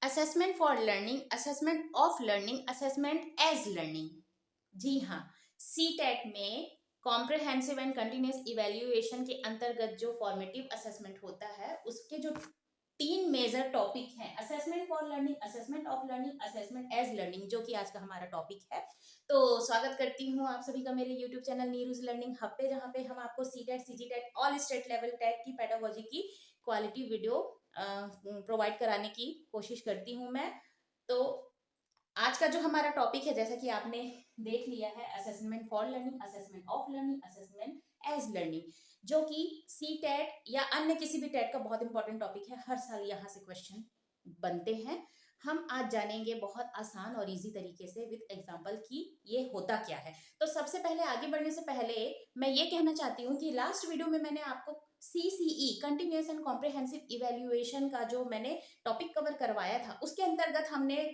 Assessment for learning, assessment of learning, assessment as learning. जी हाँ, CTET में comprehensive and continuous evaluation के अंतर्गत जो फॉर्मेटिव असेसमेंट होता है उसके जो तीन मेजर टॉपिक हैं, assessment for learning, assessment of learning, assessment as learning, जो कि आज का हमारा टॉपिक है। तो स्वागत करती हूँ आप सभी का मेरे YouTube channel Neeru's learning hub पे, जहाँ पे हम आपको CTET, CGTET, all state level TET की पेडागोजी की क्वालिटी वीडियो प्रोवाइड कराने की कोशिश करती हूँ मैं। तो आज का जो हमारा टॉपिक है, जैसा कि आपने देख लिया है, assessment for learning, assessment of learning, assessment as learning, जो कि सी टेट या अन्य किसी भी टेट का बहुत इंपॉर्टेंट टॉपिक है। हर साल यहाँ से क्वेश्चन बनते हैं। हम आज जानेंगे बहुत आसान और इजी तरीके से विद एग्जांपल कि ये होता क्या है। तो सबसे पहले, आगे बढ़ने से पहले मैं ये कहना चाहती हूँ कि लास्ट वीडियो में मैंने आपको CCE, continuous and comprehensive evaluation का जो मैंने टॉपिक कवर करवाया था, उसके अंतर्गत हमने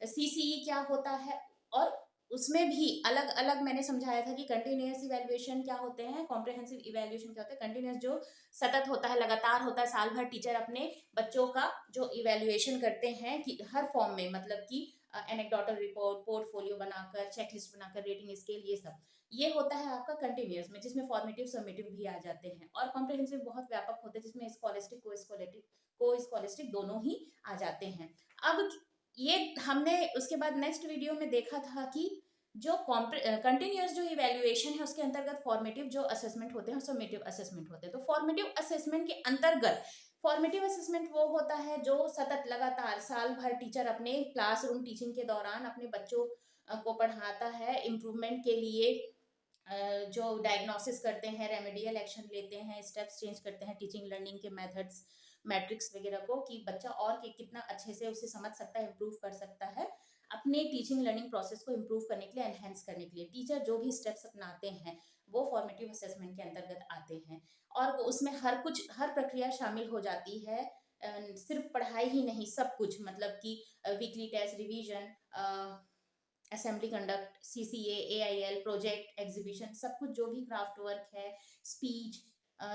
CCE क्या होता है, और उसमें भी अलग अलग मैंने समझाया था कि कंटिन्यूस इवेल्युएशन क्या होते हैं, कॉम्प्रिहेंसिव इवेल्युएशन क्या होता है। कंटिन्यूस जो सतत होता है, लगातार होता है, साल भर टीचर अपने बच्चों का जो इवेल्युएशन करते हैं कि हर फॉर्म में, मतलब कि एनेक्डोटल रिपोर्ट, पोर्टफोलियो बनाकर, चेकलिस्ट बनाकर, रेटिंग स्केल, ये सब ये होता है आपका कंटिन्यूस में, जिसमें फॉर्मेटिव समेटिव भी आ जाते हैं। और कॉम्प्रिहेंसिव बहुत व्यापक होते हैं, जिसमें स्कॉलिस्टिक, को स्कॉलिस्टिक दोनों ही आ जाते हैं। अब ये हमने उसके बाद नेक्स्ट वीडियो में देखा था कि जो कंटिन्यूस जो इवेल्युएशन है उसके अंतर्गत फॉर्मेटिव जो असेसमेंट होते हैं, समेटिव असेसमेंट होते हैं। तो फॉर्मेटिव असेसमेंट के अंतर्गत, फॉर्मेटिव असेसमेंट वो होता है जो सतत लगातार साल भर टीचर अपने क्लासरूम टीचिंग के दौरान अपने बच्चों को पढ़ाता है, इम्प्रूवमेंट के लिए जो डायग्नोसिस करते हैं, रेमेडियल एक्शन लेते हैं, स्टेप्स चेंज करते हैं टीचिंग लर्निंग के मेथड्स, मैट्रिक्स वगैरह को, कि बच्चा और कितना अच्छे से उसे समझ सकता है, इम्प्रूव कर सकता है, अपने टीचिंग लर्निंग प्रोसेस को इम्प्रूव करने के लिए, एनहेंस करने के लिए टीचर जो भी स्टेप्स अपनाते हैं वो फॉर्मेटिव असेसमेंट के अंतर्गत आते हैं। और उसमें हर प्रक्रिया शामिल हो जाती है, सिर्फ पढ़ाई ही नहीं, सब कुछ, मतलब कि weekly test, revision, assembly conduct, CCA, AIL, project, exhibition, सब कुछ, जो भी क्राफ्ट वर्क है, स्पीच,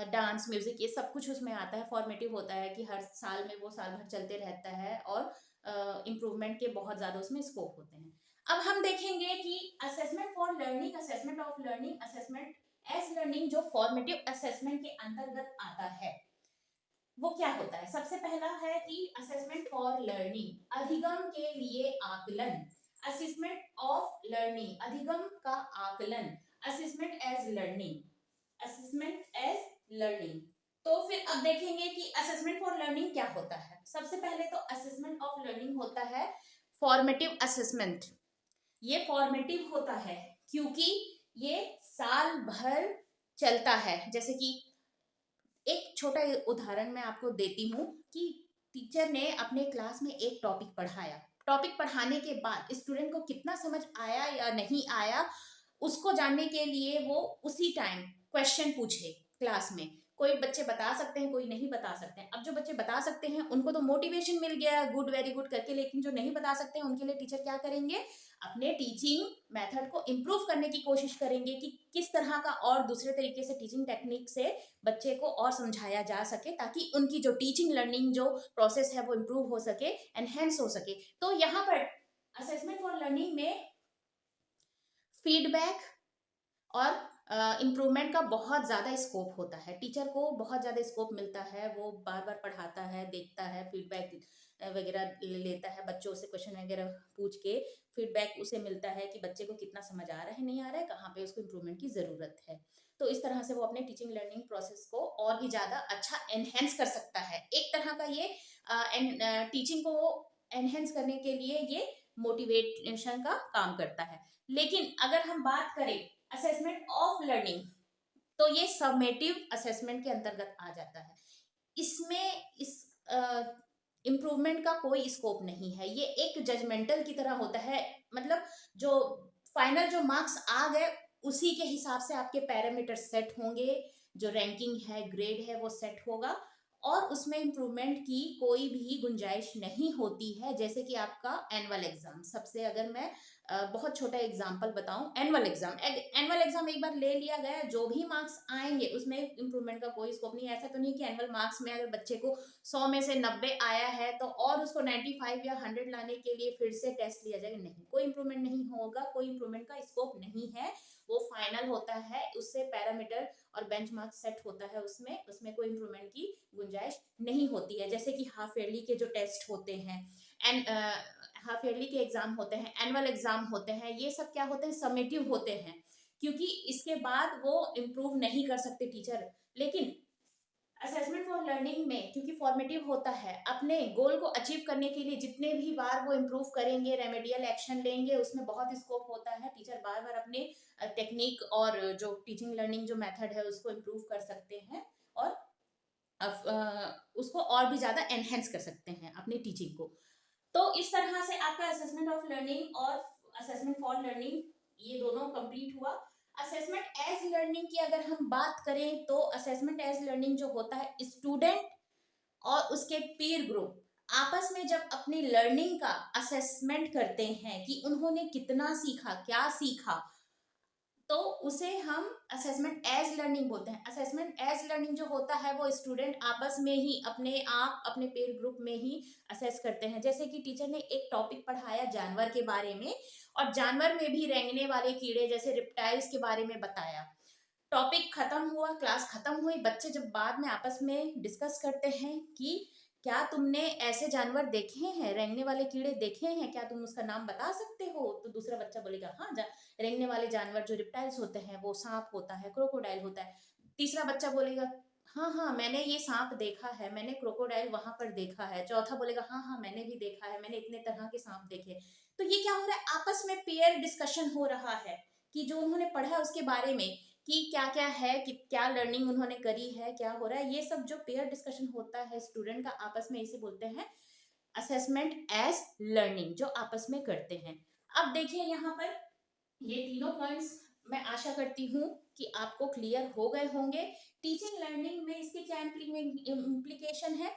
डांस, म्यूजिक, ये सब कुछ उसमें आता है। फॉर्मेटिव होता है कि हर साल में वो साल भर चलते रहता है, और इम्प्रूवमेंट के बहुत ज्यादा उसमें स्कोप होते हैं। अब हम देखेंगे कि assessment for learning, assessment of learning, assessment as learning, जो फॉर्मेटिव असेसमेंट के अंतर्गत आता है, वो क्या होता है। सबसे पहला है कि असेसमेंट फॉर लर्निंग, अधिगम के लिए आकलन, असेसमेंट ऑफ लर्निंग, अधिगम का आकलन, assessment as learning, assessment as learning. तो फिर अब देखेंगे कि असेसमेंट फॉर लर्निंग क्या होता है। सबसे पहले तो असेसमेंट ऑफ लर्निंग होता है फॉर्मेटिव असेसमेंट। ये फॉर्मेटिव होता है क्योंकि ये साल भर चलता है। जैसे कि एक छोटा उदाहरण मैं आपको देती हूँ कि टीचर ने अपने क्लास में एक टॉपिक पढ़ाया, टॉपिक पढ़ाने के बाद स्टूडेंट को कितना समझ आया या नहीं आया, उसको जानने के लिए वो उसी टाइम क्वेश्चन पूछे क्लास में। कोई बच्चे बता सकते हैं, कोई नहीं बता सकते हैं। अब जो बच्चे बता सकते हैं उनको तो मोटिवेशन मिल गया, गुड, वेरी गुड करके, लेकिन जो नहीं बता सकते हैं उनके लिए टीचर क्या करेंगे, अपने टीचिंग मेथड को इम्प्रूव करने की कोशिश करेंगे कि किस तरह का और दूसरे तरीके से टीचिंग टेक्निक से बच्चे को और समझाया जा सके, ताकि उनकी जो टीचिंग लर्निंग जो प्रोसेस है वो इम्प्रूव हो सके, एनहेंस हो सके। तो यहाँ पर असेसमेंट फॉर लर्निंग में फीडबैक और इम्प्रूवमेंट का बहुत ज़्यादा स्कोप होता है। टीचर को बहुत ज़्यादा स्कोप मिलता है, वो बार बार पढ़ाता है, देखता है, फीडबैक वगैरह लेता है, बच्चों से क्वेश्चन वगैरह पूछ के फीडबैक उसे मिलता है कि बच्चे को कितना समझ आ रहा है, नहीं आ रहा है, कहाँ पे उसको इम्प्रूवमेंट की ज़रूरत है। तो इस तरह से वो अपने टीचिंग लर्निंग प्रोसेस को और भी ज़्यादा अच्छा एनहेंस कर सकता है। एक तरह का ये टीचिंग को एनहेंस करने के लिए ये मोटिवेशन का काम करता है। लेकिन अगर हम बात करें असेसमेंट ऑफ लर्निंग, तो ये समेटिव असेसमेंट के अंतर्गत आ जाता है। इसमें इस इम्प्रूवमेंट का कोई स्कोप नहीं है। ये एक जजमेंटल की तरह होता है, मतलब जो फाइनल जो मार्क्स आ गए उसी के हिसाब से आपके पैरामीटर सेट होंगे, जो रैंकिंग है, ग्रेड है, वो सेट होगा, और उसमें इम्प्रूवमेंट की कोई भी गुंजाइश नहीं होती है। जैसे कि आपका एनुअल एग्जाम, सबसे अगर मैं बहुत छोटा एग्जाम्पल बताऊं, एनुअल एग्जाम एक बार ले लिया गया, जो भी मार्क्स आएंगे उसमें इम्प्रूवमेंट का कोई स्कोप नहीं। ऐसा तो नहीं कि एनुअल मार्क्स में अगर बच्चे को 100 में से 90 आया है तो और उसको 95 या 100 लाने के लिए फिर से टेस्ट लिया जाएगा, नहीं, कोई इम्प्रूवमेंट नहीं होगा, कोई इम्प्रूवमेंट का स्कोप नहीं है। वो फाइनल होता है, उससे पैरामीटर और बेंचमार्क सेट होता है, उसमें उसमें कोई इम्प्रूवमेंट की गुंजाइश नहीं होती है। जैसे कि हाफ ईयरली के जो टेस्ट होते हैं, एंड हाफ ईयरली के एग्जाम होते हैं, एनुअल एग्जाम होते हैं, ये सब क्या होते हैं, समेटिव होते हैं, क्योंकि इसके बाद वो इम्प्रूव नहीं कर सकते टीचर। लेकिन असेसमेंट फॉर लर्निंग में क्योंकि फॉर्मेटिव होता है, अपने गोल को अचीव करने के लिए जितने भी बार वो इम्प्रूव करेंगे, रेमेडियल एक्शन लेंगे, उसमें बहुत स्कोप होता है। टीचर बार बार अपने टेक्निक और जो टीचिंग लर्निंग जो मेथड है उसको इम्प्रूव कर सकते हैं, और उसको और भी ज्यादा एनहेंस कर सकते हैं अपनी टीचिंग को। तो इस तरह से आपका असेसमेंट ऑफ लर्निंग और असेसमेंट फॉर लर्निंग ये दोनों कंप्लीट हुआ। असेसमेंट एज लर्निंग की अगर हम बात करें तो असेसमेंट एज लर्निंग जो होता है, स्टूडेंट और उसके पीर ग्रुप आपस में जब अपनी लर्निंग का असेसमेंट करते हैं कि उन्होंने कितना सीखा, क्या सीखा, तो उसे हम असेसमेंट एज लर्निंग बोलते हैं। असेसमेंट एज लर्निंग जो होता है वो स्टूडेंट आपस में ही अपने आप अपने पेयर ग्रुप में ही असेस करते हैं। जैसे कि टीचर ने एक टॉपिक पढ़ाया जानवर के बारे में, और जानवर में भी रेंगने वाले कीड़े जैसे रिप्टाइल्स के बारे में बताया। टॉपिक खत्म हुआ, क्लास खत्म हुई, बच्चे जब बाद में आपस में डिस्कस करते हैं कि क्या तुमने ऐसे जानवर देखे हैं, रेंगने वाले कीड़े देखे हैं, क्या तुम उसका नाम बता सकते हो? तो दूसरा बच्चा बोलेगा हाँ, रेंगने वाले जानवर जो रिप्टाइल्स होते हैं वो सांप होता है, क्रोकोडाइल होता है। तीसरा बच्चा बोलेगा हाँ हाँ मैंने ये सांप देखा है, मैंने क्रोकोडाइल वहां पर देखा है। चौथा बोलेगा हाँ हाँ मैंने भी देखा है, मैंने इतने तरह के सांप देखे। तो ये क्या हो रहा है, आपस में पेयर डिस्कशन हो रहा है कि जो उन्होंने पढ़ा उसके बारे में, कि क्या क्या है, कि क्या लर्निंग उन्होंने करी है, क्या हो रहा है, ये सब जो पेयर डिस्कशन होता है स्टूडेंट का आपस में, इसे बोलते हैं असेसमेंट एज लर्निंग, जो आपस में करते हैं। अब देखिए यहाँ पर ये तीनों पॉइंट्स मैं आशा करती हूँ कि आपको क्लियर हो गए होंगे। टीचिंग लर्निंग में इसके क्या इम्प्लीकेशन है,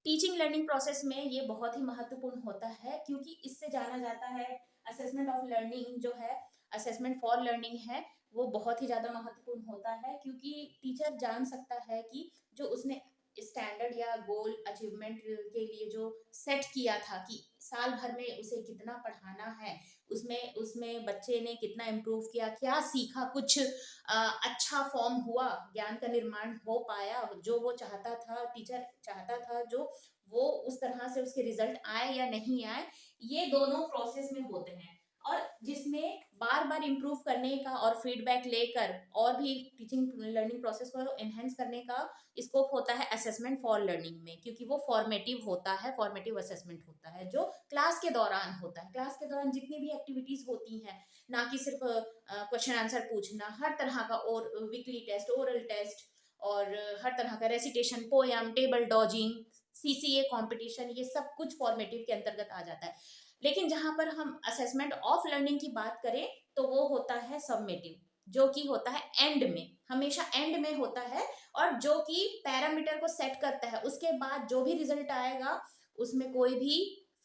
टीचिंग लर्निंग प्रोसेस में ये बहुत ही महत्वपूर्ण होता है, क्योंकि इससे जाना जाता है असेसमेंट ऑफ लर्निंग जो है, असेसमेंट फॉर लर्निंग है, वो बहुत ही ज्यादा महत्वपूर्ण होता है। क्योंकि टीचर जान सकता है कि जो उसने स्टैंडर्ड या गोल अचीवमेंट के लिए जो सेट किया था कि साल भर में उसे कितना पढ़ाना है, उसमें उसमें बच्चे ने कितना इम्प्रूव किया, क्या सीखा, कुछ अच्छा फॉर्म हुआ, ज्ञान का निर्माण हो पाया, जो वो चाहता था, टीचर चाहता था, जो वो उस तरह से उसके रिजल्ट आए या नहीं आए, ये दोनों प्रोसेस में होते हैं। और जिसमें बार बार इम्प्रूव करने का और फीडबैक लेकर और भी टीचिंग लर्निंग प्रोसेस को एनहेंस करने का स्कोप होता है असेसमेंट फॉर लर्निंग में, क्योंकि वो फॉर्मेटिव होता है, फॉर्मेटिव असेसमेंट होता है जो क्लास के दौरान होता है। क्लास के दौरान जितनी भी एक्टिविटीज होती हैं, ना कि सिर्फ क्वेश्चन आंसर पूछना, हर तरह का, और वीकली टेस्ट, ओरल टेस्ट, और हर तरह का recitation, poem, table dodging, CCA competition, ये सब कुछ फॉर्मेटिव के अंतर्गत आ जाता है। लेकिन जहां पर हम असेसमेंट ऑफ लर्निंग की बात करें तो वो होता है सबमेटिव, जो कि होता है एंड में, हमेशा एंड में होता है, और जो कि पैरामीटर को सेट करता है, उसके बाद जो भी रिजल्ट आएगा उसमें कोई भी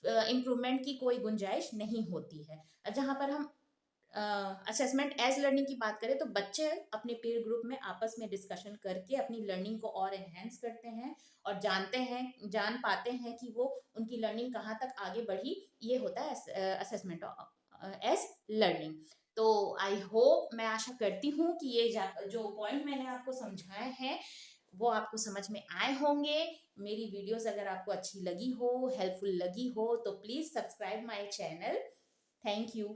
इम्प्रूवमेंट की कोई गुंजाइश नहीं होती है। जहां पर हम असेसमेंट एज लर्निंग की बात करें तो बच्चे अपने पीर ग्रुप में आपस में डिस्कशन करके अपनी लर्निंग को और एनहेंस करते हैं, और जानते हैं, जान पाते हैं कि वो उनकी लर्निंग कहाँ तक आगे बढ़ी। ये होता है असेसमेंट एज लर्निंग। तो आई होप, मैं आशा करती हूँ कि ये जो पॉइंट मैंने आपको समझाए हैं वो आपको समझ में आए होंगे। मेरी वीडियोस अगर आपको अच्छी लगी हो, हेल्पफुल लगी हो, तो please subscribe my channel. Thank you.